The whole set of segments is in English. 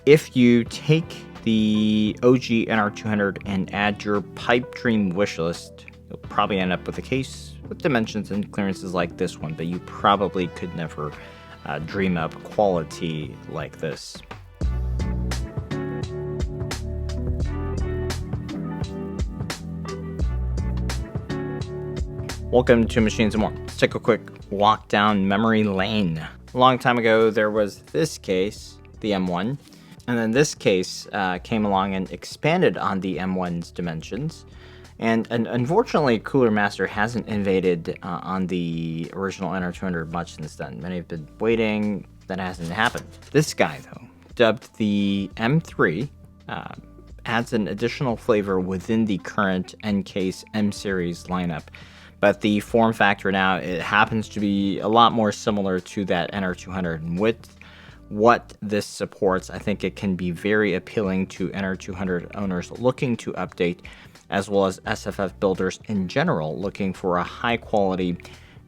If you take the OG NR200 and add your pipe dream wish list, you'll probably end up with a case with dimensions and clearances like this one, but you probably could never dream up quality like this. Welcome to Machines and More. Let's take a quick walk down memory lane. A long time ago, there was this case, the M1, and then this case came along and expanded on the M1's dimensions. And unfortunately, Cooler Master hasn't invaded on the original NR200 much since then. Many have been waiting. That hasn't happened. This guy, though, dubbed the M3, adds an additional flavor within the current NCase M series lineup. But the form factor now, it happens to be a lot more similar to that NR200. And with what this supports, I think it can be very appealing to NR200 owners looking to update, as well as SFF builders in general looking for a high quality,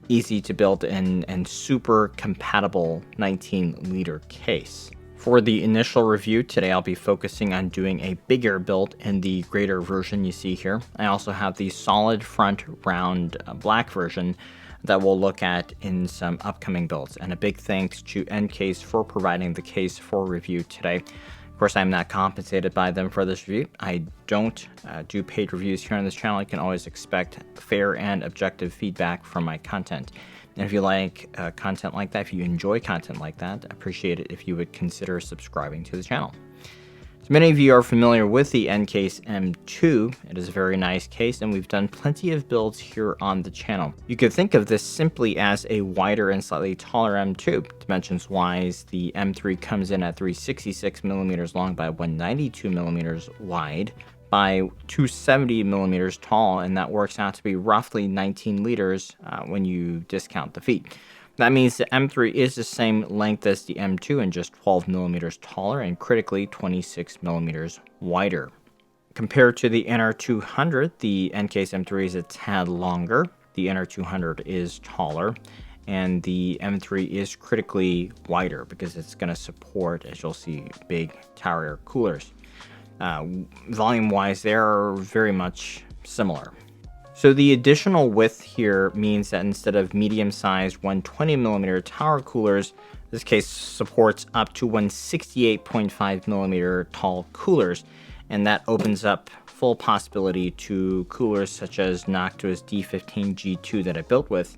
easy to build and super compatible 19-liter case. For the initial review today, I'll be focusing on doing a bigger build in the Grater version you see here. I also have the solid front round black version that we'll look at in some upcoming builds. And a big thanks to NCase for providing the case for review today. Of course, I'm not compensated by them for this review. I don't do paid reviews here on this channel. You can always expect fair and objective feedback from my content. And if you like content like that, if you enjoy content like that, I appreciate it if you would consider subscribing to the channel. So many of you are familiar with the NCase M2. It is a very nice case, and we've done plenty of builds here on the channel. You could think of this simply as a wider and slightly taller M2. Dimensions-wise, the M3 comes in at 366 millimeters long by 192 millimeters wide by 270 millimeters tall, and that works out to be roughly 19 liters when you discount the feet. That means the M3 is the same length as the M2 and just 12 millimeters taller and critically 26 millimeters wider. Compared to the NR200, the NCase M3 is a tad longer, the NR200 is taller, and the M3 is critically wider because it's going to support, as you'll see, big tower air coolers. Volume-wise, they are very much similar. So the additional width here means that instead of medium-sized 120mm tower coolers, this case supports up to 168.5mm tall coolers, and that opens up full possibility to coolers such as Noctua's D15G2 that I built with,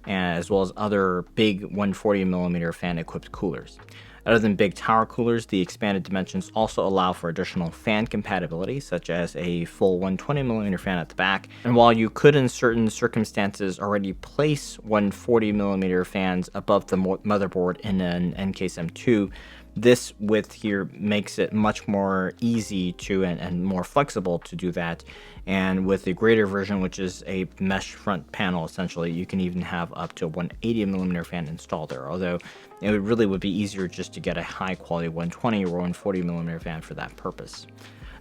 as well as other big 140mm fan-equipped coolers. Other than big tower coolers, the expanded dimensions also allow for additional fan compatibility, such as a full 120mm fan at the back. And while you could in certain circumstances already place 140mm fans above the motherboard in an NCase M2, this width here makes it much more easy to and more flexible to do that. And with the Grater version, which is a mesh front panel, essentially, you can even have up to a 180mm fan installed there. Although it really would be easier just to get a high quality 120 or 140mm fan for that purpose.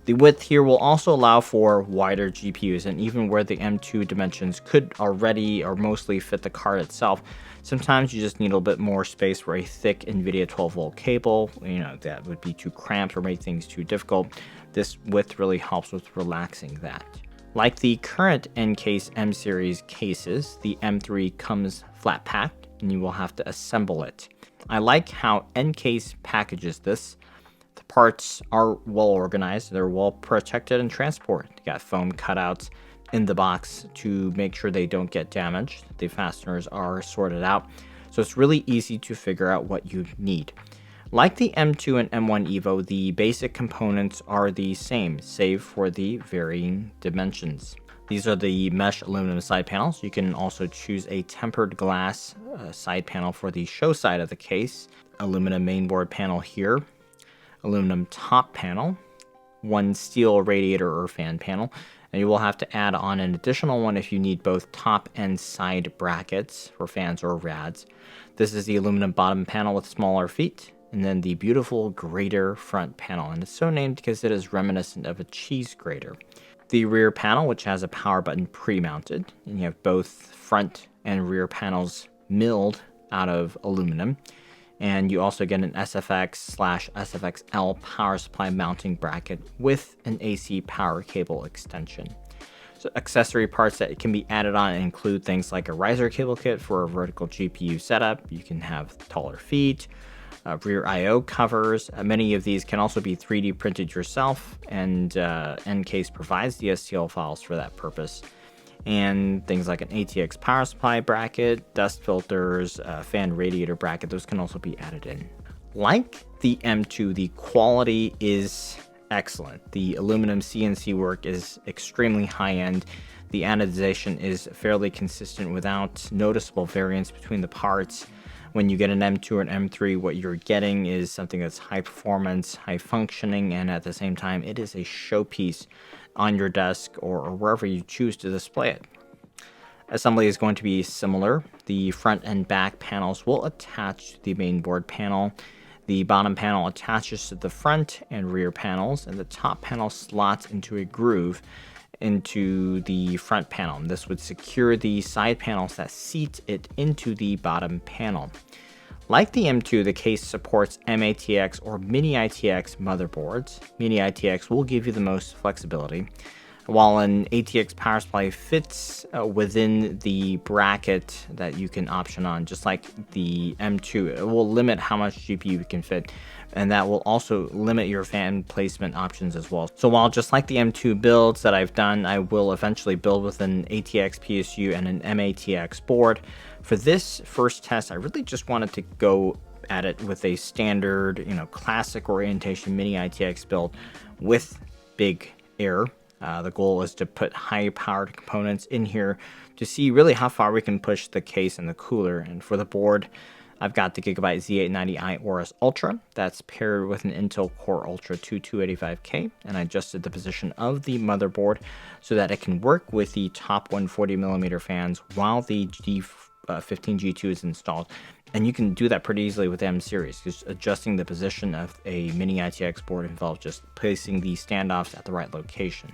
The width here will also allow for wider GPUs, and even where the M2 dimensions could already or mostly fit the card itself, sometimes you just need a little bit more space for a thick NVIDIA 12-volt cable. That would be too cramped or make things too difficult. This width really helps with relaxing that. Like the current NCase M series cases, the M3 comes flat packed, and you will have to assemble it. I like how NCase packages this. The parts are well organized, they're well protected and transported. You got foam cutouts in the box to make sure they don't get damaged. The fasteners are sorted out, so it's really easy to figure out what you need. Like the M2 and M1 Evo, the basic components are the same, save for the varying dimensions. These are the mesh aluminum side panels. You can also choose a tempered glass side panel for the show side of the case, aluminum mainboard panel here, aluminum top panel, one steel radiator or fan panel, and you will have to add on an additional one if you need both top and side brackets for fans or rads. This is the aluminum bottom panel with smaller feet, and then the beautiful Grater front panel, and it's so named because it is reminiscent of a cheese grater. The rear panel, which has a power button pre-mounted, and you have both front and rear panels milled out of aluminum. And you also get an SFX/SFXL power supply mounting bracket with an AC power cable extension. So accessory parts that can be added on include things like a riser cable kit for a vertical GPU setup. You can have taller feet, rear I/O covers. Many of these can also be 3D printed yourself, and NCase provides the STL files for that purpose. And things like an ATX power supply bracket, dust filters, fan radiator bracket, those can also be added in. Like the M2, the quality is excellent. The aluminum CNC work is extremely high-end. The anodization is fairly consistent without noticeable variance between the parts. When you get an M2 or an M3, what you're getting is something that's high performance, high functioning, and at the same time, it is a showpiece on your desk or wherever you choose to display it. Assembly is going to be similar. The front and back panels will attach to the main board panel. The bottom panel attaches to the front and rear panels, and the top panel slots into a groove into the front panel. This would secure the side panels that seat it into the bottom panel. Like the M2, the case supports mini-itx or mini-itx motherboards. Mini-itx will give you the most flexibility, while an ATX power supply fits within the bracket that you can option on, just like the M2. It will limit how much GPU it can fit, and that will also limit your fan placement options as well. So while just like the M2 builds that I've done, I will eventually build with an ATX PSU and an mini-itx board. For this first test, I really just wanted to go at it with a standard, classic orientation mini-itx build with big air. The goal is to put high-powered components in here to see really how far we can push the case and the cooler. And for the board, I've got the Gigabyte Z890i Aorus Ultra. That's paired with an Intel Core Ultra 285K, and I adjusted the position of the motherboard so that it can work with the top 140mm fans while the D15G2 is installed. And you can do that pretty easily with M series. Just adjusting the position of a mini-itx board involves just placing the standoffs at the right location.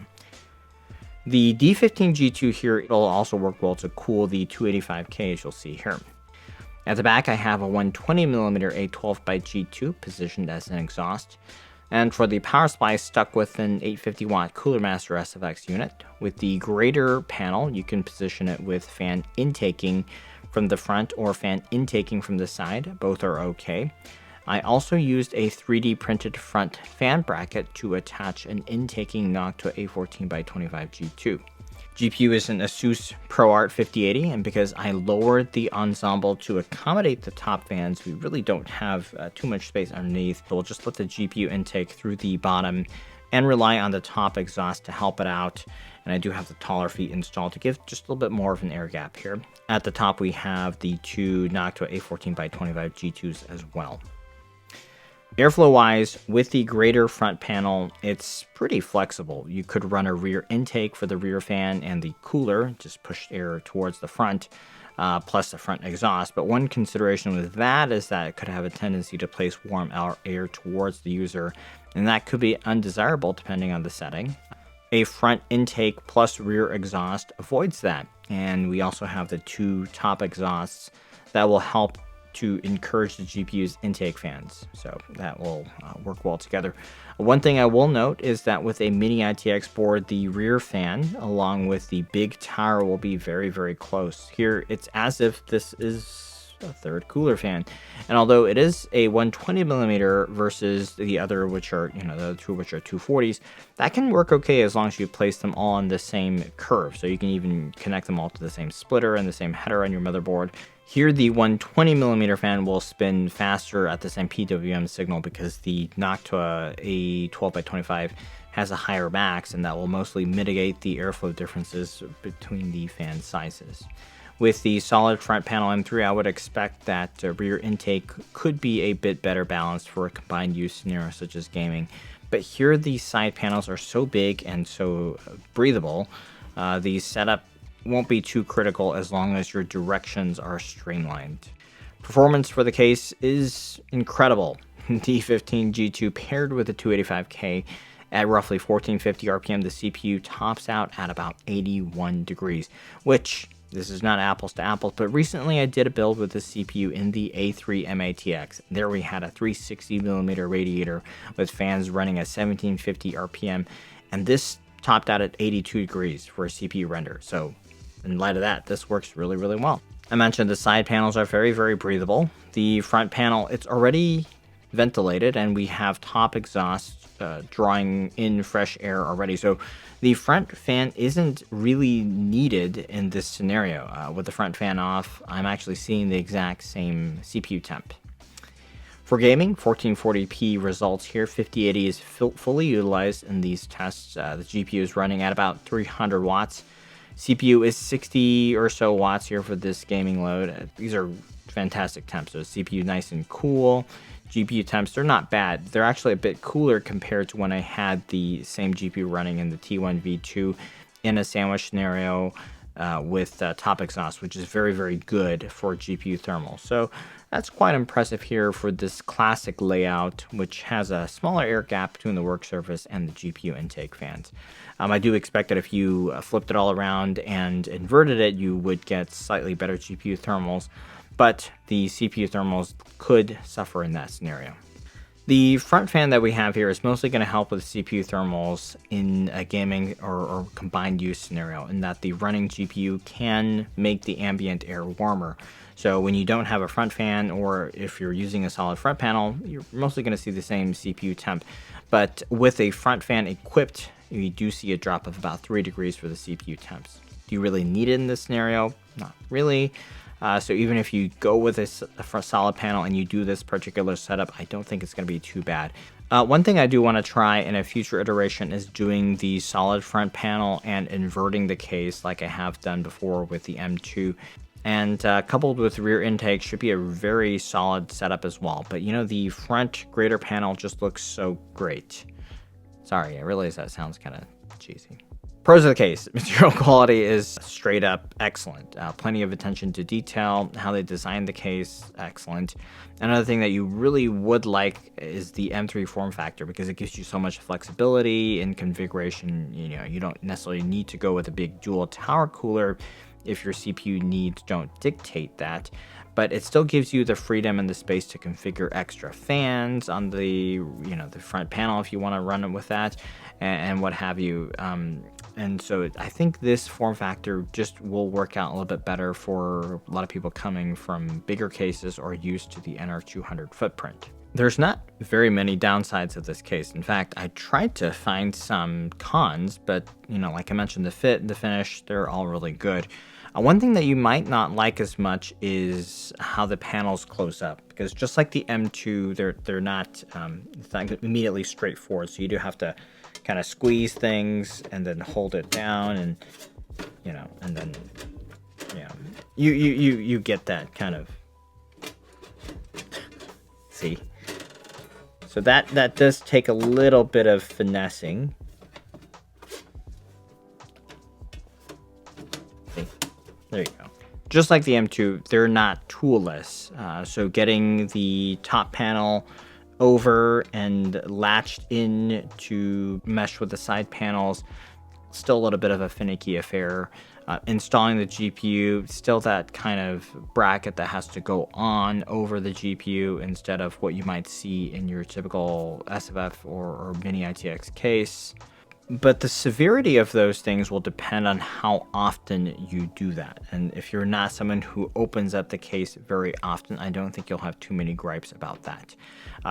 The D15G2 here will also work well to cool the 285K, as you'll see here. At the back, I have a 120mm A12x G2 positioned as an exhaust. And for the power supply, stuck with an 850-watt Cooler Master SFX unit. With the Grater panel, you can position it with fan intaking from the front or fan intaking from the side. Both are okay. I also used a 3D printed front fan bracket to attach an intaking Noctua A14x25 G2. GPU is an Asus ProArt 5080, and because I lowered the ensemble to accommodate the top fans, we really don't have too much space underneath. So we'll just let the GPU intake through the bottom and rely on the top exhaust to help it out. And I do have the taller feet installed to give just a little bit more of an air gap here. At the top, we have the two Noctua A14x25 G2s as well. Airflow-wise, with the Grater front panel, it's pretty flexible. You could run a rear intake for the rear fan and the cooler, just push air towards the front, plus the front exhaust. But one consideration with that is that it could have a tendency to place warm air towards the user, and that could be undesirable depending on the setting. A front intake plus rear exhaust avoids that, and we also have the two top exhausts that will help to encourage the GPU's intake fans, so that will work well together. One thing I will note is that with a mini-itx board, the rear fan along with the big tower will be very, very close. Here, it's as if this is a third cooler fan, and although it is a 120mm versus the other, which are the other two, which are 240s, that can work okay as long as you place them all on the same curve. So you can even connect them all to the same splitter and the same header on your motherboard. Here, the 120mm fan will spin faster at the same PWM signal because the Noctua A12x25 has a higher max, and that will mostly mitigate the airflow differences between the fan sizes. With the solid front panel M3, I would expect that rear intake could be a bit better balanced for a combined use scenario such as gaming. But here, the side panels are so big and so breathable, the setup won't be too critical as long as your directions are streamlined. Performance for the case is incredible. D15G2 paired with the 285K at roughly 1450 RPM, the CPU tops out at about 81 degrees, which this is not apples to apples, but recently I did a build with the CPU in the A3 mini-itx. There we had a 360mm radiator with fans running at 1750 RPM, and this topped out at 82 degrees for a CPU render. So in light of that, this works really, really well. I mentioned the side panels are very, very breathable. The front panel, it's already ventilated, and we have top exhaust drawing in fresh air already. So the front fan isn't really needed in this scenario. With the front fan off, I'm actually seeing the exact same CPU temp. For gaming, 1440p results here. 5080 is fully utilized in these tests. The GPU is running at about 300 watts. CPU is 60 or so watts here for this gaming load. These are fantastic temps. So CPU nice and cool. GPU temps, they're not bad. They're actually a bit cooler compared to when I had the same GPU running in the T1 V2 in a sandwich scenario with top exhaust, which is very, very good for GPU thermal. So that's quite impressive here for this classic layout, which has a smaller air gap between the work surface and the GPU intake fans. I do expect that if you flipped it all around and inverted it, you would get slightly better GPU thermals, but the CPU thermals could suffer in that scenario. The front fan that we have here is mostly going to help with CPU thermals in a gaming or combined use scenario, in that the running GPU can make the ambient air warmer. So when you don't have a front fan, or if you're using a solid front panel, you're mostly going to see the same CPU temp. But with a front fan equipped, you do see a drop of about 3 degrees for the CPU temps. Do you really need it in this scenario? Not really. So even if you go with a solid panel and you do this particular setup, I don't think it's going to be too bad. One thing I do want to try in a future iteration is doing the solid front panel and inverting the case like I have done before with the M2. And coupled with rear intake should be a very solid setup as well. But you know, the front Grater panel just looks so great. Sorry, I realize that sounds kind of cheesy. Pros of the case: material quality is straight up excellent. Plenty of attention to detail. How they designed the case, excellent. Another thing that you really would like is the M3 form factor, because it gives you so much flexibility in configuration. You know, you don't necessarily need to go with a big dual tower cooler if your CPU needs don't dictate that, but it still gives you the freedom and the space to configure extra fans on the the front panel if you want to run it with that, and what have you. And so I think this form factor just will work out a little bit better for a lot of people coming from bigger cases or used to the NR200 footprint. There's not very many downsides of this case. In fact, I tried to find some cons, but like I mentioned, the fit, the finish, they're all really good. One thing that you might not like as much is how the panels close up, because just like the M2, they're not, it's not immediately straightforward. So you do have to kind of squeeze things and then hold it down, and and then you get that kind of see. So that does take a little bit of finessing. See? There you go. Just like the M2, they're not toolless. So getting the top panel over and latched in to mesh with the side panels, still a little bit of a finicky affair. Installing the GPU, still that kind of bracket that has to go on over the GPU instead of what you might see in your typical SFF or mini-itx case. But the severity of those things will depend on how often you do that. And if you're not someone who opens up the case very often, I don't think you'll have too many gripes about that.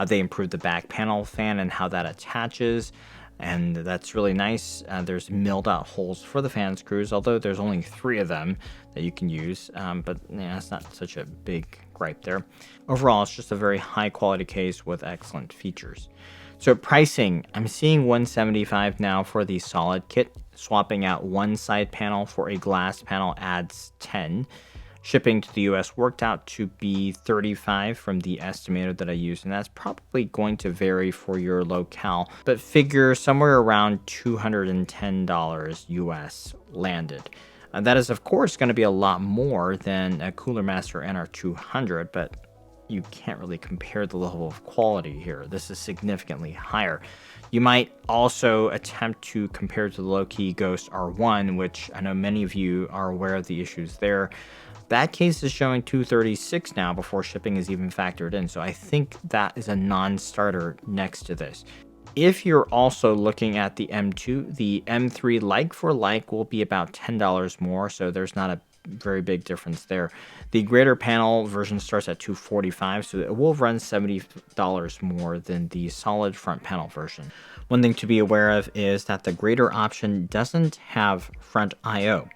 They improved the back panel fan and how that attaches, and that's really nice. There's milled out holes for the fan screws, although there's only 3 of them that you can use, but it's not such a big gripe there. Overall, it's just a very high quality case with excellent features. So pricing, I'm seeing $175 now for the solid kit. Swapping out one side panel for a glass panel adds $10. Shipping to the US worked out to be $35 from the estimator that I used, and that's probably going to vary for your locale, but figure somewhere around $210 US landed. That is, of course, going to be a lot more than a Cooler Master NR200, but you can't really compare the level of quality here. This is significantly higher. You might also attempt to compare to the low-key Ghost R1, which I know many of you are aware of the issues there. That case is showing 236 now before shipping is even factored in, so I think that is a non-starter next to this. If you're also looking at the M2, the M3 like for like will be about $10 more, so there's not a very big difference there. The Grater panel version starts at $245, so it will run $70 more than the solid front panel version. One thing to be aware of is that the Grater option doesn't have front I/O.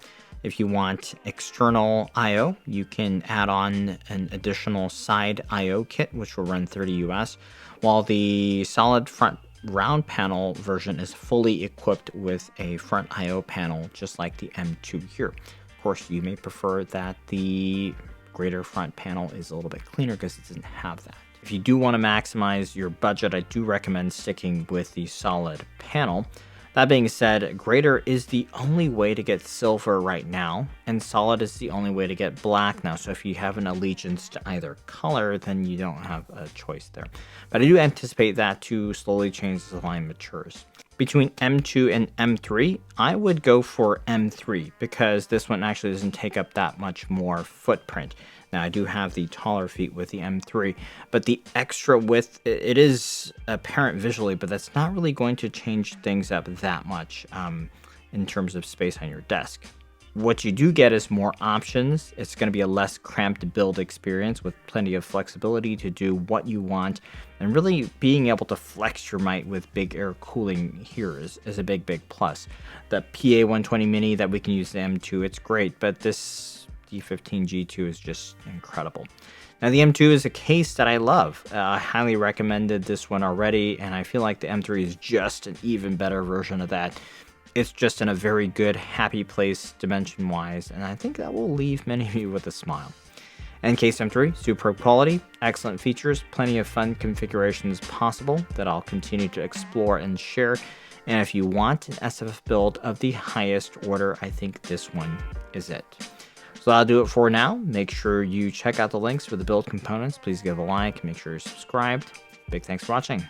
If you want external I/O, you can add on an additional side I/O kit, which will run $30 US, while the solid front round panel version is fully equipped with a front I/O panel, just like the M2 here. Of course, you may prefer that the Grater front panel is a little bit cleaner because it doesn't have that. If you do want to maximize your budget, I do recommend sticking with the solid panel. That being said, Grater is the only way to get silver right now, and solid is the only way to get black now. So if you have an allegiance to either color, then you don't have a choice there. But I do anticipate that to slowly change as the line matures. Between M2 and M3, I would go for M3 because this one actually doesn't take up that much more footprint. Now, I do have the taller feet with the M3, but the extra width, it is apparent visually, but that's not really going to change things up that much in terms of space on your desk. What you do get is more options. It's going to be a less cramped build experience with plenty of flexibility to do what you want, and really being able to flex your might with big air cooling here is a big plus. The PA120 Mini that we can use the M2, it's great, but this D15 G2 is just incredible. Now the M2 is a case that I love. I highly recommended this one already, and I feel like the M3 is just an even better version of that. It's just in a very good, happy place dimension-wise, and I think that will leave many of you with a smile. NCase M3, superb quality, excellent features, plenty of fun configurations possible that I'll continue to explore and share. And if you want an SFF build of the highest order, I think this one is it. So that'll do it for now. Make sure you check out the links for the build components. Please give a like, make sure you're subscribed. Big thanks for watching.